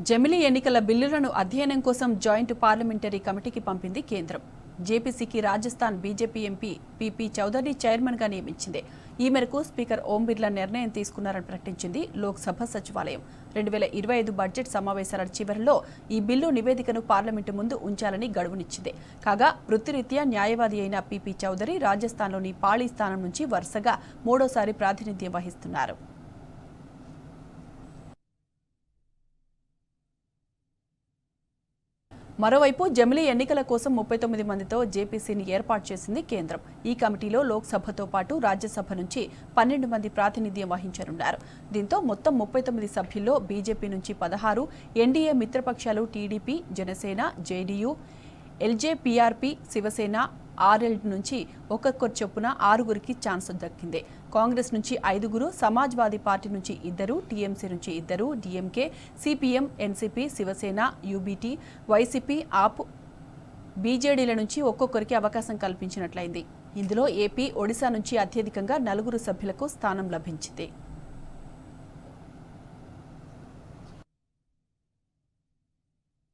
జమిలీ ఎన్నికల బిల్లులను అధ్యయనం కోసం జాయింట్ పార్లమెంటరీ కమిటీకి పంపింది కేంద్రం. జేపీసీకి Rajasthan BJP MP PP Chaudhary చైర్మన్గా నియమించింది. ఈ మేరకు స్పీకర్ ఓం బిర్లా నిర్ణయం తీసుకున్నారని ప్రకటించింది లోక్సభ సచివాలయం. 2025 బడ్జెట్ సమావేశాల చివరిలో ఈ బిల్లు నివేదికను పార్లమెంటు ముందు ఉంచాలని గడువునిచ్చింది. కాగా వృత్తిరీత్యా న్యాయవాది అయిన పీపీ చౌదరి రాజస్థాన్లోని పాళీ స్థానం నుంచి వరుసగా మూడోసారి ప్రాతినిధ్యం వహిస్తున్నారు. మరోవైపు జమిలీ ఎన్నికల కోసం 39 మందితో జేపీసీని ఏర్పాటు చేసింది కేంద్రం. ఈ కమిటీలో లోక్సభతో పాటు రాజ్యసభ నుంచి 12 మంది ప్రాతినిధ్యం వహించనున్నారు. దీంతో మొత్తం 39 సభ్యుల్లో బీజేపీ నుంచి 16, ఎన్డీఏ మిత్రపక్షాలు TDP, Janasena, JDU, LJPRP, Shiv Sena, RL నుంచి ఒక్కొక్కరు చొప్పున 6గురికి ఛాన్స్ దక్కింది. కాంగ్రెస్ నుంచి 5గురు, సమాజ్వాదీ పార్టీ నుంచి 2, టీఎంసీ నుంచి 2, DMK, CPM, NCP, Shiv Sena, UBT, YCP, AAP, బీజేడీల నుంచి ఒక్కొక్కరికి అవకాశం కల్పించినట్లయింది. ఇందులో ఏపీ, ఒడిశా నుంచి అత్యధికంగా 4 సభ్యులకు స్థానం లభించింది.